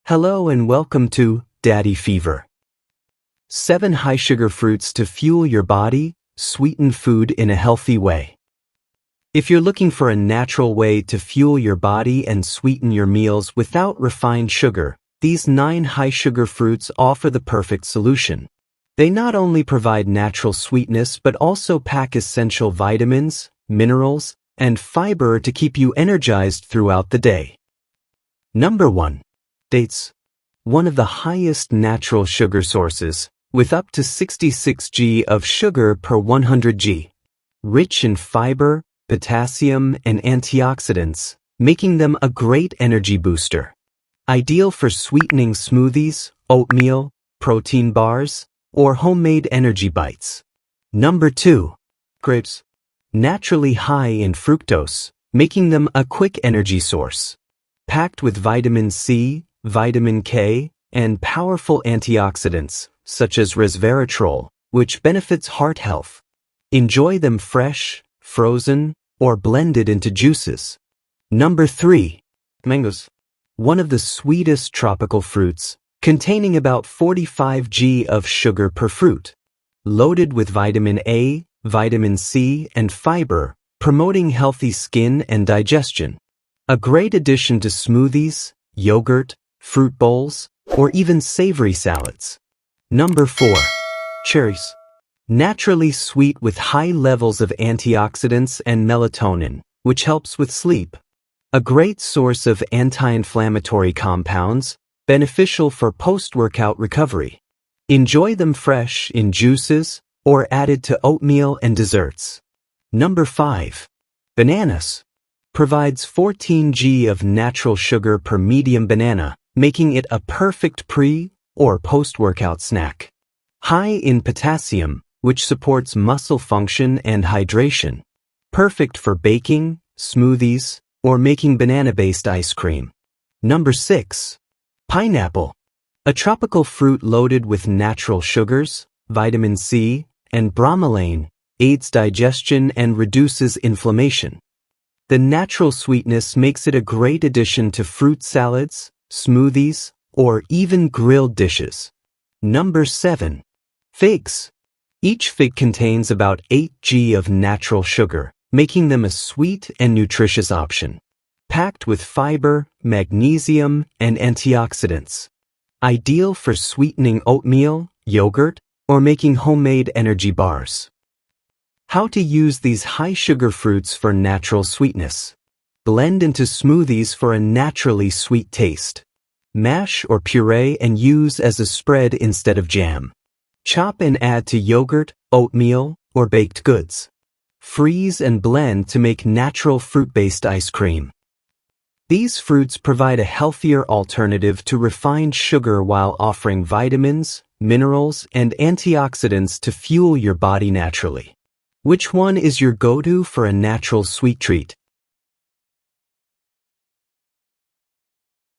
Hello and welcome to Daddy Fever. 7 high-sugar fruits to fuel your body, sweeten food in a healthy way. If you're looking for a natural way to fuel your body and sweeten your meals without refined sugar, these 9 high-sugar fruits offer the perfect solution. They not only provide natural sweetness but also pack essential vitamins, minerals, and fiber to keep you energized throughout the day. Number 1. Dates. One of the highest natural sugar sources, with up to 66 g of sugar per 100 g. Rich in fiber, potassium, and antioxidants, making them a great energy booster. Ideal for sweetening smoothies, oatmeal, protein bars, or homemade energy bites. Number 2. Grapes. Naturally high in fructose, making them a quick energy source. Packed with vitamin C, vitamin K, and powerful antioxidants, such as resveratrol, which benefits heart health. Enjoy them fresh, frozen, or blended into juices. Number 3. Mangoes. One of the sweetest tropical fruits, containing about 45 g of sugar per fruit. Loaded with vitamin A, vitamin C, and fiber, promoting healthy skin and digestion. A great addition to smoothies, yogurt, fruit bowls, or even savory salads. Number 4. Cherries. Naturally sweet with high levels of antioxidants and melatonin, which helps with sleep. A great source of anti-inflammatory compounds, beneficial for post-workout recovery. Enjoy them fresh in juices or added to oatmeal and desserts. Number 5. Bananas. Provides 14 g of natural sugar per medium banana, making it a perfect pre- or post-workout snack. High in potassium, which supports muscle function and hydration. Perfect for baking, smoothies, or making banana-based ice cream. Number 6. Pineapple. A tropical fruit loaded with natural sugars, vitamin C, and bromelain, aids digestion and reduces inflammation. The natural sweetness makes it a great addition to fruit salads, smoothies, or even grilled dishes. Number 7. Figs. Each fig contains about 8 g of natural sugar, making them a sweet and nutritious option. Packed with fiber, magnesium, and antioxidants. Ideal for sweetening oatmeal, yogurt, or making homemade energy bars. How to use these high-sugar fruits for natural sweetness. Blend into smoothies for a naturally sweet taste. Mash or puree and use as a spread instead of jam. Chop and add to yogurt, oatmeal, or baked goods. Freeze and blend to make natural fruit-based ice cream. These fruits provide a healthier alternative to refined sugar while offering vitamins, minerals, and antioxidants to fuel your body naturally. Which one is your go-to for a natural sweet treat?